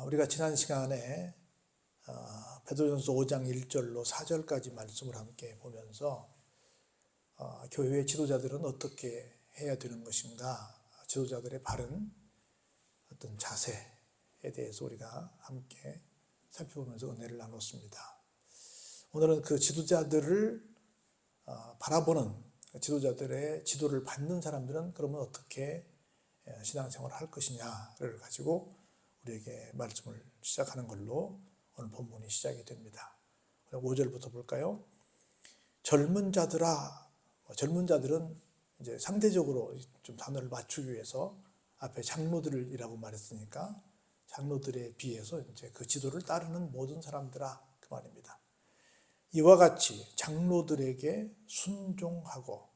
우리가 지난 시간에 베드로전서 5장 1절로 4절까지 말씀을 함께 보면서 교회의 지도자들은 어떻게 해야 되는 것인가, 지도자들의 바른 어떤 자세에 대해서 우리가 함께 살펴보면서 은혜를 나눴습니다. 오늘은 그 지도자들을 바라보는, 지도자들의 지도를 받는 사람들은 그러면 어떻게 신앙생활을 할 것이냐를 가지고 우리에게 말씀을 시작하는 걸로 오늘 본문이 시작이 됩니다. 5절부터 볼까요? 젊은 자들아, 젊은 자들은 이제 상대적으로 좀 단어를 맞추기 위해서 앞에 장로들이라고 말했으니까 장로들에 비해서 이제 그 지도를 따르는 모든 사람들아, 그 말입니다. 이와 같이 장로들에게 순종하고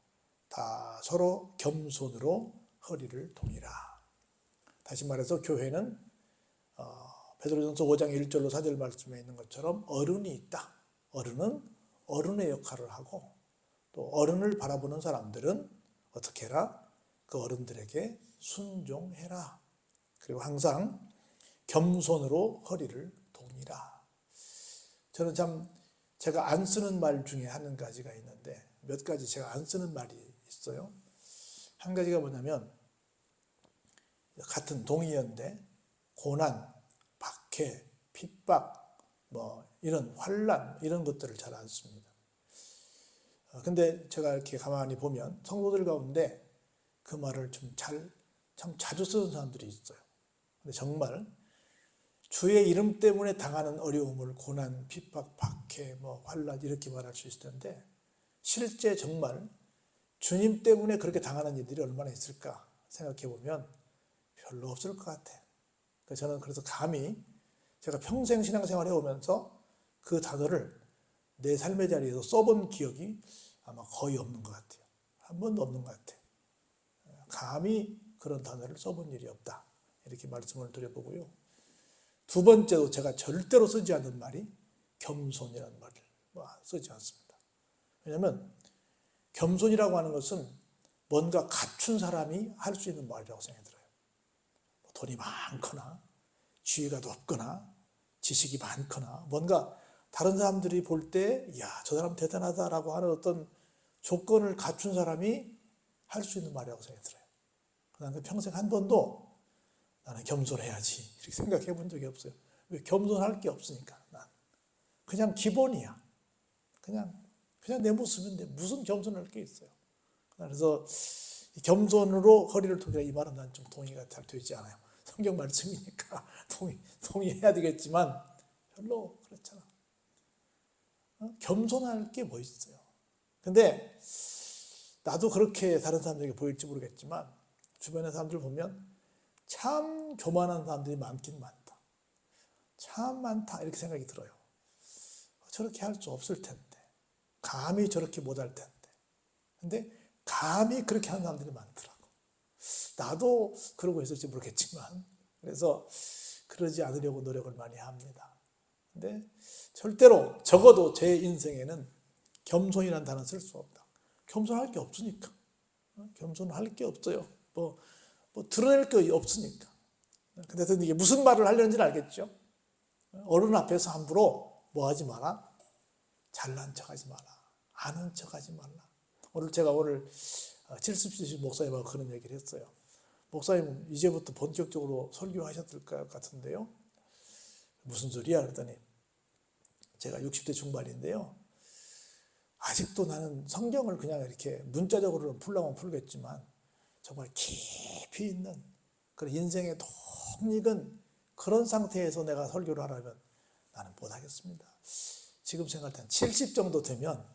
다 서로 겸손으로 허리를 동이라. 다시 말해서 교회는 베드로전서 5장 1절로 4절 말씀에 있는 것처럼 어른이 있다. 어른은 어른의 역할을 하고 또 어른을 바라보는 사람들은 어떻게 해라? 그 어른들에게 순종해라. 그리고 항상 겸손으로 허리를 동이라. 저는 참 제가 안 쓰는 말 중에 한 가지가 있는데, 몇 가지 제가 안 쓰는 말이 있어요. 한 가지가 뭐냐면, 같은 동의어인데 고난, 박해, 핍박, 이런 환난, 이런 것들을 잘 안 씁니다. 근데 제가 이렇게 가만히 보면 성도들 가운데 그 말을 참 자주 쓰는 사람들이 있어요. 근데 정말 주의 이름 때문에 당하는 어려움을 고난, 핍박, 박해, 환난 이렇게 말할 수 있을 텐데, 실제 정말 주님 때문에 그렇게 당하는 일들이 얼마나 있을까 생각해 보면 별로 없을 것 같아요. 저는 그래서 감히 제가 평생 신앙생활 해오면서 그 단어를 내 삶의 자리에서 써본 기억이 아마 거의 없는 것 같아요. 한 번도 없는 것 같아요. 감히 그런 단어를 써본 일이 없다, 이렇게 말씀을 드려보고요. 두 번째로 제가 절대로 쓰지 않는 말이 겸손이라는 말을 쓰지 않습니다. 왜냐하면 겸손이라고 하는 것은 뭔가 갖춘 사람이 할 수 있는 말이라고 생각이 들어요. 돈이 많거나 지위가 높거나 지식이 많거나 뭔가 다른 사람들이 볼 때 야, 저 사람 대단하다라고 하는 어떤 조건을 갖춘 사람이 할 수 있는 말이라고 생각이 들어요. 나는 평생 한 번도 나는 겸손해야지 이렇게 생각해 본 적이 없어요. 왜? 겸손할 게 없으니까. 난 그냥 기본이야. 그냥 내 모습인데 무슨 겸손할 게 있어요. 그래서 겸손으로 허리를 동이라, 이 말은 난 좀 동의가 잘 되지 않아요. 성경 말씀이니까 동의해야 되겠지만 별로 그렇잖아. 겸손할 게 뭐 있어요. 근데 나도 그렇게 다른 사람들에게 보일지 모르겠지만 주변의 사람들 보면 참 교만한 사람들이 많긴 많다. 참 많다, 이렇게 생각이 들어요. 저렇게 할 수 없을 텐데, 감히 저렇게 못할 텐데. 근데 감히 그렇게 하는 사람들이 많더라고. 나도 그러고 있을지 모르겠지만, 그래서 그러지 않으려고 노력을 많이 합니다. 근데 절대로, 적어도 제 인생에는 겸손이라는 단어 쓸 수 없다. 겸손할 게 없으니까. 겸손할 게 없어요. 드러낼 게 없으니까. 근데 이게 무슨 말을 하려는지는 알겠죠? 어른 앞에서 함부로 하지 마라. 잘난 척하지 마라. 아는 척하지 말라. 제가 오늘 70세 목사님하고 그런 얘기를 했어요. 목사님 이제부터 본격적으로 설교하셨을 것 같은데요. 무슨 소리야? 그랬더니 제가 60대 중반인데요. 아직도 나는 성경을 그냥 이렇게 문자적으로는 풀려면 풀겠지만 정말 깊이 있는 그런 인생의 톡익은 그런 상태에서 내가 설교를 하라면 나는 못하겠습니다. 지금 생각할 땐 70 정도 되면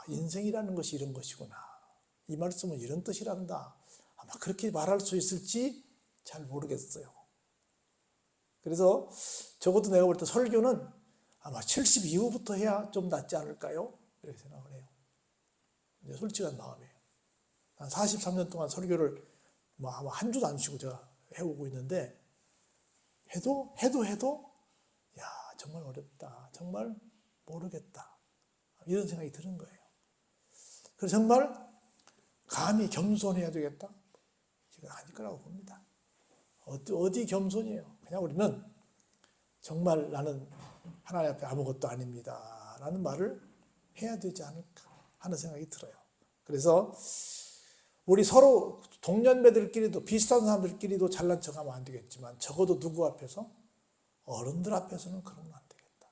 인생이라는 것이 이런 것이구나. 이 말씀은 이런 뜻이란다. 아마 그렇게 말할 수 있을지 잘 모르겠어요. 그래서 적어도 내가 볼 때 설교는 아마 70 이후부터 해야 좀 낫지 않을까요? 이렇게 생각을 해요. 이제 솔직한 마음이에요. 한 43년 동안 설교를 아마 한 주도 안 쉬고 제가 해오고 있는데 해도 야, 정말 어렵다. 정말 모르겠다. 이런 생각이 드는 거예요. 그래서 정말 감히 겸손해야 되겠다? 이건 아닐 거라고 봅니다. 어디 겸손이에요. 그냥 우리는 정말 나는 하나님 앞에 아무것도 아닙니다 라는 말을 해야 되지 않을까 하는 생각이 들어요. 그래서 우리 서로 동년배들끼리도 비슷한 사람들끼리도 잘난 척하면 안 되겠지만 적어도 누구 앞에서? 어른들 앞에서는 그러면 안 되겠다.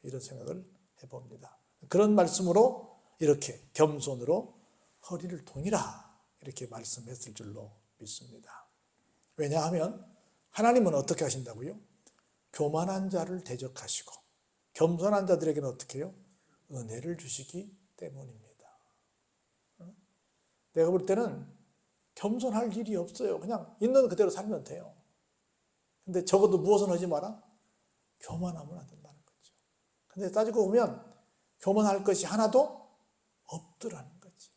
이런 생각을 해봅니다. 그런 말씀으로 이렇게 겸손으로 허리를 동이라 이렇게 말씀했을 줄로 믿습니다. 왜냐하면 하나님은 어떻게 하신다고요? 교만한 자를 대적하시고 겸손한 자들에게는 어떻게 해요? 은혜를 주시기 때문입니다. 내가 볼 때는 겸손할 일이 없어요. 그냥 있는 그대로 살면 돼요. 근데 적어도 무엇은 하지 마라? 교만하면 안 된다는 거죠. 근데 따지고 보면 교만할 것이 하나도 없더라는 거지.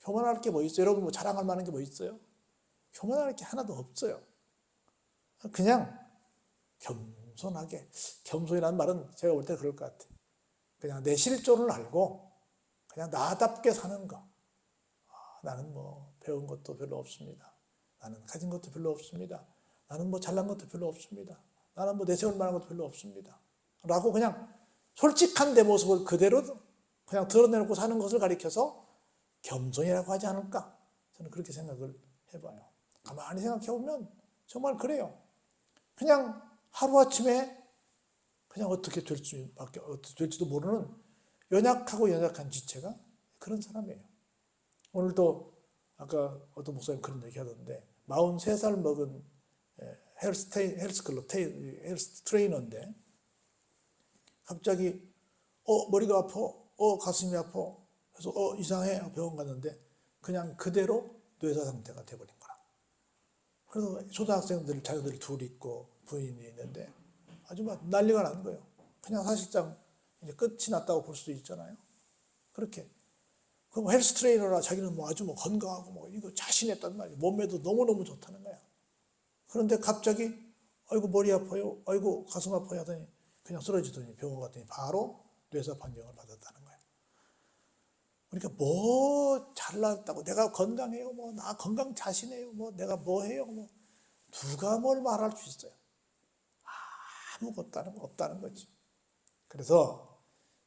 교만할 게 뭐 있어요? 여러분 뭐 자랑할 만한 게 뭐 있어요? 교만할 게 하나도 없어요. 그냥 겸손하게. 겸손이라는 말은 제가 볼 때 그럴 것 같아요. 그냥 내 실존을 알고 그냥 나답게 사는 거. 나는 뭐 배운 것도 별로 없습니다. 나는 가진 것도 별로 없습니다. 나는 뭐 잘난 것도 별로 없습니다. 나는 뭐 내세울 만한 것도 별로 없습니다. 라고 그냥 솔직한 내 모습을 그대로 그냥 드러내놓고 사는 것을 가리켜서 겸손이라고 하지 않을까? 저는 그렇게 생각을 해봐요. 가만히 생각해보면 정말 그래요. 그냥 하루아침에 그냥 어떻게 될지도 모르는 연약하고 연약한 지체가 그런 사람이에요. 오늘도 아까 어떤 목사님 그런 얘기 하던데 43살 먹은 헬스 트레이너인데 갑자기 머리가 아파, 가슴이 아파, 그래서 이상해 병원 갔는데 그냥 그대로 뇌사 상태가 돼버린 거라. 그래서 초등학생들 자녀들 둘 있고 부인이 있는데 아주 막 난리가 난 거예요. 그냥 사실상 이제 끝이 났다고 볼 수도 있잖아요. 그렇게. 그럼 헬스 트레이너라 자기는 뭐 아주 뭐 건강하고 뭐 이거 자신했단 말이에요. 몸매도 너무너무 좋다는 거야. 그런데 갑자기 아이고 머리 아파요, 아이고 가슴 아파요 하더니 그냥 쓰러지더니 병원 갔더니 바로 뇌사 판정을 받았다는 거야. 그러니까 뭐 잘났다고 내가 건강해요, 뭐 나 건강 자신해요, 뭐 내가 뭐 해요, 뭐 누가 뭘 말할 수 있어요? 아무것도 없다는 거지. 그래서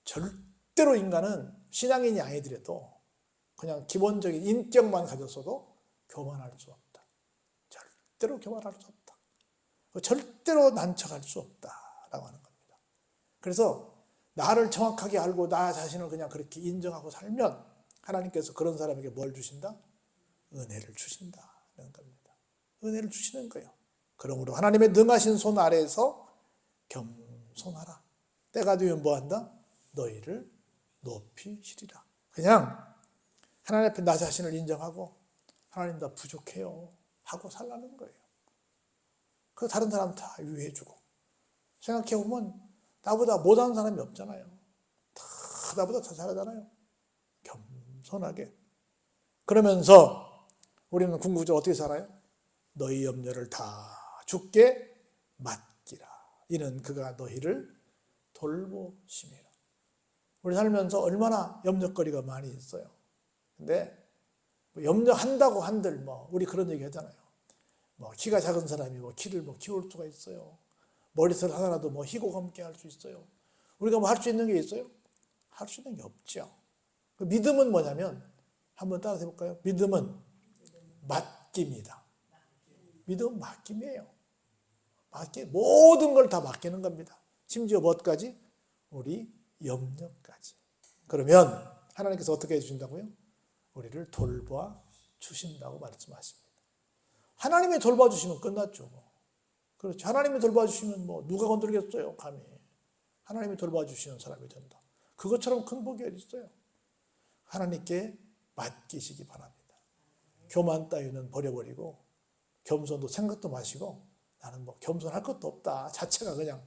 절대로 인간은 신앙인이 아니더라도 그냥 기본적인 인격만 가졌어도 교만할 수 없다. 절대로 교만할 수 없다. 절대로 난척할 수 없다라고 하는 겁니다. 그래서 나를 정확하게 알고 나 자신을 그냥 그렇게 인정하고 살면 하나님께서 그런 사람에게 뭘 주신다? 은혜를 주신다는 겁니다. 은혜를 주시는 거예요. 그러므로 하나님의 능하신 손 아래에서 겸손하라. 때가 되면 뭐한다? 너희를 높이시리라. 그냥 하나님 앞에 나 자신을 인정하고 하나님 나 부족해요 하고 살라는 거예요. 그 다른 사람 다 유해주고 생각해보면 나보다 못하는 사람이 없잖아요. 다 나보다 더 잘하잖아요. 겸손하게. 그러면서 우리는 궁극적으로 어떻게 살아요? 너희 염려를 다 주께 맡기라. 이는 그가 너희를 돌보심이라. 우리 살면서 얼마나 염려거리가 많이 있어요. 근데 염려한다고 한들 뭐 우리 그런 얘기 하잖아요. 뭐 키가 작은 사람이 뭐 키를 뭐 키울 수가 있어요. 머리털 하나라도 뭐 희고 검게 할 수 있어요. 우리가 뭐 할 수 있는 게 있어요? 할 수 있는 게 없죠. 그 믿음은 뭐냐면 한번 따라서 해볼까요? 믿음은 맡깁니다. 믿음은 맡김이에요. 모든 걸 다 맡기는 겁니다. 심지어 무엇까지? 우리 염려까지. 그러면 하나님께서 어떻게 해주신다고요? 우리를 돌봐 주신다고 말씀하십니다. 하나님이 돌봐주시면 끝났죠. 그렇죠. 하나님이 돌봐주시면 뭐 누가 건드리겠어요, 감히. 하나님이 돌봐주시는 사람이 된다. 그것처럼 큰 복이 어디 있어요. 하나님께 맡기시기 바랍니다. 교만 따위는 버려버리고 겸손도 생각도 마시고 나는 뭐 겸손할 것도 없다. 자체가 그냥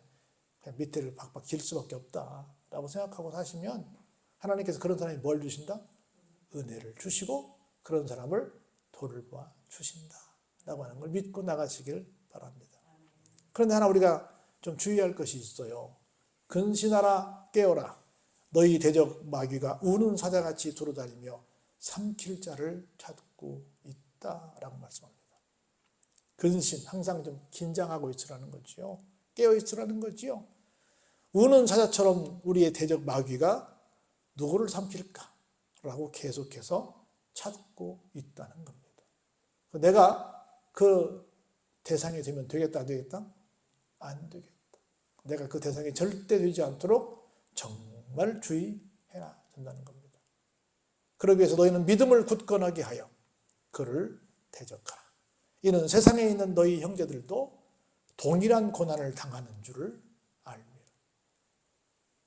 밑에를 박박 길 수밖에 없다라고 생각하고 사시면 하나님께서 그런 사람이 뭘 주신다? 은혜를 주시고 그런 사람을 돌봐 주신다라고 하는 걸 믿고 나가시길 바랍니다. 그런데 하나 우리가 좀 주의할 것이 있어요. 근신하라 깨어라. 너희 대적 마귀가 우는 사자같이 돌아다니며 삼킬 자를 찾고 있다라고 말씀합니다. 근신, 항상 좀 긴장하고 있으라는 거지요. 깨어 있으라는 거지요. 우는 사자처럼 우리의 대적 마귀가 누구를 삼킬까라고 계속해서 찾고 있다는 겁니다. 내가 그 대상이 되면 되겠다, 안 되겠다? 안 되겠다. 내가 그 대상이 절대 되지 않도록 정말 주의해야 된다는 겁니다. 그러기 위해서 너희는 믿음을 굳건하게 하여 그를 대적하라. 이는 세상에 있는 너희 형제들도 동일한 고난을 당하는 줄을 알미라.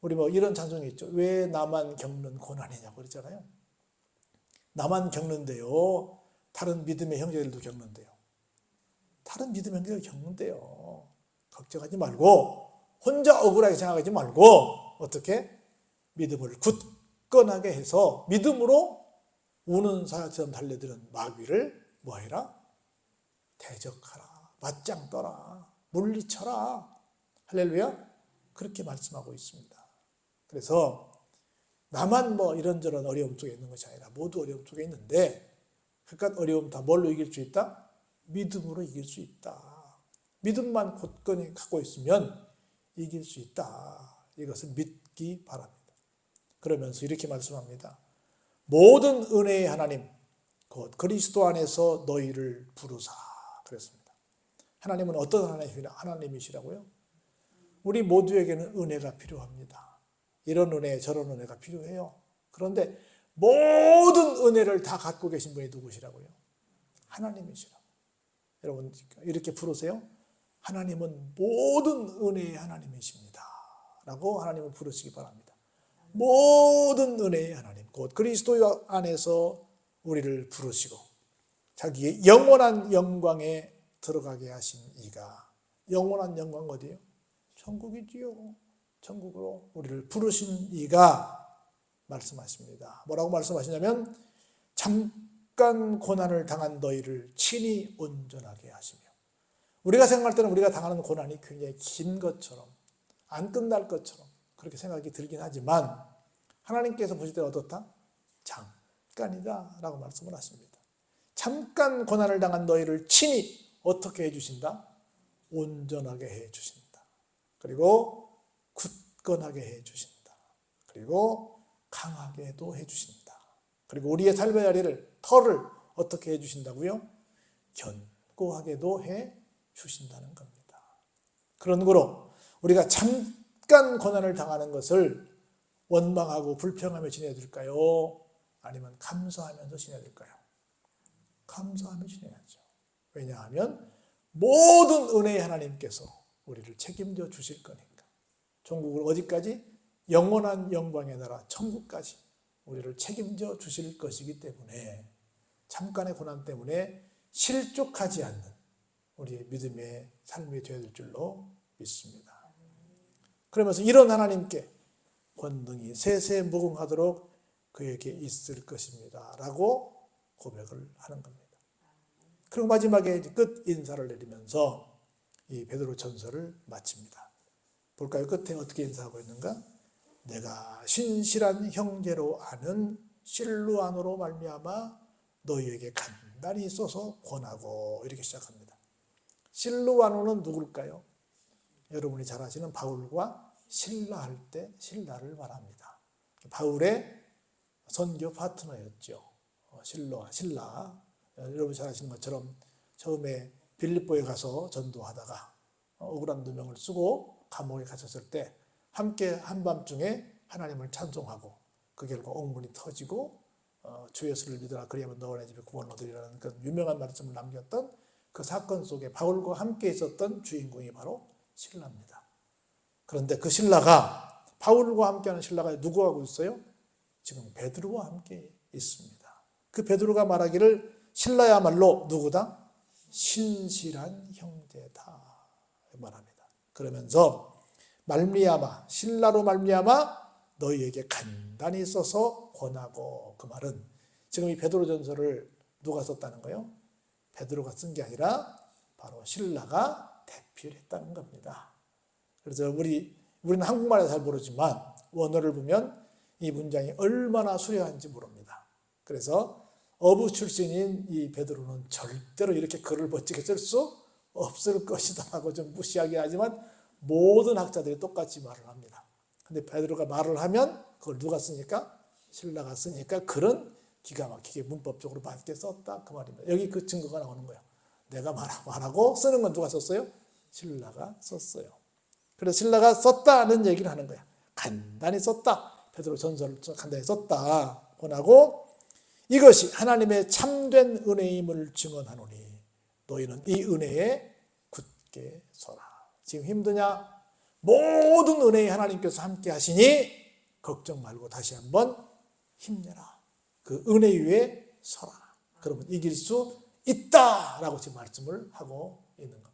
우리 뭐 이런 찬송이 있죠. 왜 나만 겪는 고난이냐고 그러잖아요. 나만 겪는데요. 다른 믿음의 형제들도 겪는데요. 다른 믿음의 형제들 겪는데요. 걱정하지 말고 혼자 억울하게 생각하지 말고 어떻게? 믿음을 굳건하게 해서 믿음으로 우는 사자처럼 달려드는 마귀를 뭐해라? 대적하라. 맞짱 떠라. 물리쳐라. 할렐루야. 그렇게 말씀하고 있습니다. 그래서 나만 뭐 이런저런 어려움 속에 있는 것이 아니라 모두 어려움 속에 있는데 그깟 어려움 다 뭘로 이길 수 있다? 믿음으로 이길 수 있다. 믿음만 굳건히 갖고 있으면 이길 수 있다. 이것을 믿기 바랍니다. 그러면서 이렇게 말씀합니다. 모든 은혜의 하나님 곧 그리스도 안에서 너희를 부르사 그랬습니다. 하나님은 어떤 하나님이시라고요? 우리 모두에게는 은혜가 필요합니다. 이런 은혜 저런 은혜가 필요해요. 그런데 모든 은혜를 다 갖고 계신 분이 누구시라고요? 하나님이시라고. 여러분 이렇게 부르세요. 하나님은 모든 은혜의 하나님이십니다. 라고 하나님을 부르시기 바랍니다. 모든 은혜의 하나님 곧 그리스도 안에서 우리를 부르시고 자기의 영원한 영광에 들어가게 하신 이가 영원한 영광 어디예요? 천국이지요. 천국으로 우리를 부르신 이가 말씀하십니다. 뭐라고 말씀하시냐면 잠깐 고난을 당한 너희를 친히 온전하게 하시며 우리가 생각할 때는 우리가 당하는 고난이 굉장히 긴 것처럼 안 끝날 것처럼 그렇게 생각이 들긴 하지만 하나님께서 보실 때 어떻다? 잠깐이다 라고 말씀을 하십니다. 잠깐 고난을 당한 너희를 친히 어떻게 해주신다? 온전하게 해주신다. 그리고 굳건하게 해주신다. 그리고 강하게도 해주신다. 그리고 우리의 삶의 자리를 터를 어떻게 해주신다고요? 견고하게도 해주신다는 겁니다. 그런 거로 우리가 잠깐 고난을 당하는 것을 원망하고 불평하며 지내야 될까요? 아니면 감사하면서 지내야 될까요? 감사하며 지내야죠. 왜냐하면 모든 은혜의 하나님께서 우리를 책임져 주실 거니까. 종국을 어디까지? 영원한 영광의 나라 천국까지 우리를 책임져 주실 것이기 때문에 잠깐의 고난 때문에 실족하지 않는 우리의 믿음의 삶이 되어야 될 줄로 믿습니다. 그러면서 이런 하나님께 권능이 세세 무궁하도록 그에게 있을 것입니다. 라고 고백을 하는 겁니다. 그리고 마지막에 끝 인사를 내리면서 이 베드로 전서를 마칩니다. 볼까요? 끝에 어떻게 인사하고 있는가? 내가 신실한 형제로 아는 실루안으로 말미암아 너희에게 간단히 써서 권하고 이렇게 시작합니다. 실루안으로는 누굴까요? 여러분이 잘 아시는 바울과 신라 할 때 신라를 말합니다. 바울의 선교 파트너였죠. 신라. 여러분 잘 아시는 것처럼 처음에 빌립보에 가서 전도하다가 억울한 누명을 쓰고 감옥에 갇혔을 때 함께 한밤중에 하나님을 찬송하고 그 결과 옥문이 터지고 주 예수를 믿으라 그리하면 너와 내 집에 구원을 얻으리라는 그 유명한 말씀을 남겼던 그 사건 속에 바울과 함께 있었던 주인공이 바로 신라입니다. 그런데 그 신라가 바울과 함께하는 신라가 누구하고 있어요? 지금 베드로와 함께 있습니다. 그 베드로가 말하기를 신라야말로 누구다? 신실한 형제다 말합니다. 그러면서 말미암아 신라로 말미암아 너희에게 간단히 써서 권하고 그 말은 지금 이 베드로전서를 누가 썼다는 거예요? 베드로가 쓴 게 아니라 바로 신라가 대필했다는 겁니다. 그래서 우리는 한국말을 잘 모르지만 원어를 보면 이 문장이 얼마나 수려한지 모릅니다. 그래서 어부 출신인 이 베드로는 절대로 이렇게 글을 멋지게 쓸 수 없을 것이다 하고 좀 무시하게 하지만 모든 학자들이 똑같이 말을 합니다. 근데 베드로가 말을 하면 그걸 누가 쓰니까? 신라가 쓰니까 글은 기가 막히게 문법적으로 맞게 썼다 그 말입니다. 여기 그 증거가 나오는 거예요. 내가 말하고 쓰는 건 누가 썼어요? 신라가 썼어요. 그래서 신라가 썼다는 얘기를 하는 거야. 간단히 썼다. 베드로 전서를 간단히 썼다. 권하고 이것이 하나님의 참된 은혜임을 증언하노니 너희는 이 은혜에 굳게 서라. 지금 힘드냐? 모든 은혜에 하나님께서 함께 하시니 걱정 말고 다시 한번 힘내라. 그 은혜 위에 서라. 그러면 이길 수 있다라고 지금 말씀을 하고 있는 겁니다.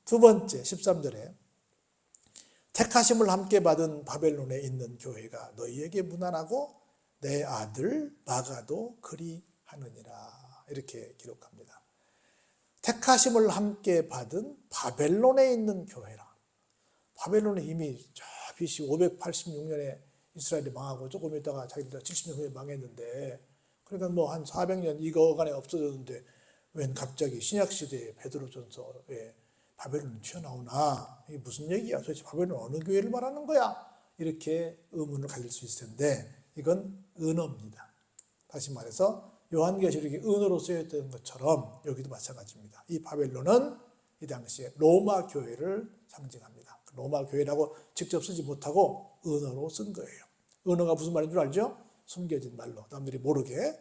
두 번째 13절에 택하심을 함께 받은 바벨론에 있는 교회가 너희에게 무난하고 내 아들 마가도 그리하느니라. 이렇게 기록합니다. 택하심을 함께 받은 바벨론에 있는 교회라. 바벨론은 이미 저 BC 586년에 이스라엘이 망하고 조금 있다가 자기들 70년 후에 망했는데 그러니까 뭐 한 400년 이거간에 없어졌는데 웬 갑자기 신약시대에 베드로전서에 바벨론이 튀어나오나 이게 무슨 얘기야? 도대체 바벨론 어느 교회를 말하는 거야? 이렇게 의문을 가질 수 있을 텐데 이건 은어입니다. 다시 말해서 요한계시록이 은어로 쓰여있던 것처럼 여기도 마찬가지입니다. 이 바벨론은 이 당시에 로마 교회를 상징합니다. 로마 교회라고 직접 쓰지 못하고 은어로 쓴 거예요. 은어가 무슨 말인 줄 알죠? 숨겨진 말로 남들이 모르게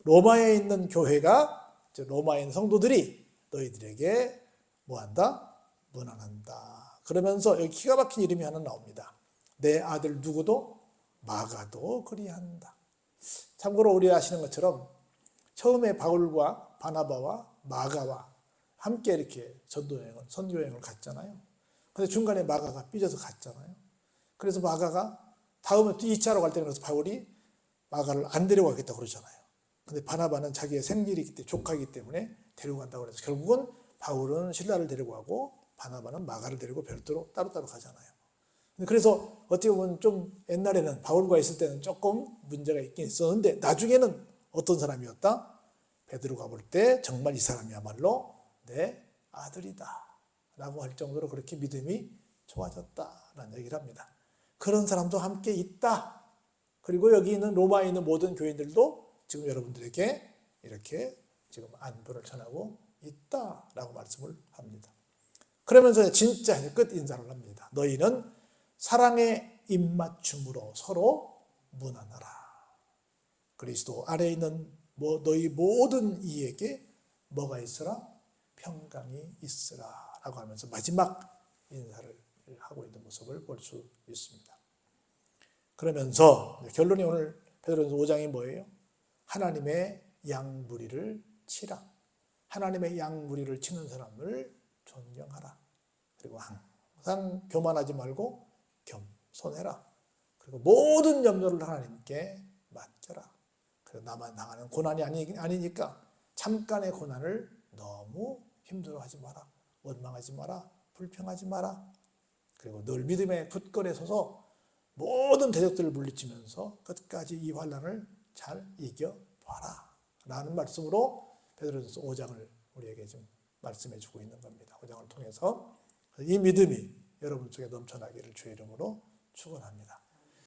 로마에 있는 교회가 로마에 있는 성도들이 너희들에게 뭐한다? 문안한다. 그러면서 여기 기가 막힌 이름이 하나 나옵니다. 내 아들 누구도 마가도 그리한다. 참고로 우리 아시는 것처럼 처음에 바울과 바나바와 마가와 함께 이렇게 선교여행을 갔잖아요. 근데 중간에 마가가 삐져서 갔잖아요. 그래서 마가가 다음에 또 2차로 갈 때는 그래서 바울이 마가를 안 데려가겠다고 그러잖아요. 근데 바나바는 자기의 생일이기 때문에 조카이기 때문에 데려간다고 그래서 결국은 바울은 신라를 데리고 가고 바나바는 마가를 데리고 별도로 따로따로 가잖아요. 그래서 어떻게 보면 좀 옛날에는 바울과 있을 때는 조금 문제가 있긴 있었는데 나중에는 어떤 사람이었다? 베드로가 볼 때 정말 이 사람이야말로 내 아들이다 라고 할 정도로 그렇게 믿음이 좋아졌다라는 얘기를 합니다. 그런 사람도 함께 있다. 그리고 여기 있는 로마에 있는 모든 교인들도 지금 여러분들에게 이렇게 지금 안부를 전하고 있다라고 말씀을 합니다. 그러면서 진짜 끝 인사를 합니다. 너희는 사랑의 입맞춤으로 서로 문안하라. 그리스도 아래에 있는 너희 모든 이에게 뭐가 있으라? 평강이 있으라 라고 하면서 마지막 인사를 하고 있는 모습을 볼 수 있습니다. 그러면서 결론이 오늘 베드로전서 5장이 뭐예요? 하나님의 양무리를 치라. 하나님의 양무리를 치는 사람을 존경하라. 그리고 항상 교만하지 말고 겸손해라. 그리고 모든 염려를 하나님께 맡겨라. 그리고 나만 당하는 고난이 아니니까 잠깐의 고난을 너무 힘들어하지 마라. 원망하지 마라. 불평하지 마라. 그리고 늘 믿음의 굳건에 서서 모든 대적들을 물리치면서 끝까지 이 환난을 잘 이겨봐라 라는 말씀으로 베드로전서 5장을 우리에게 좀 말씀해 주고 있는 겁니다. 5장을 통해서 이 믿음이 여러분 속에 넘쳐나기를 주의 이름으로 축원합니다.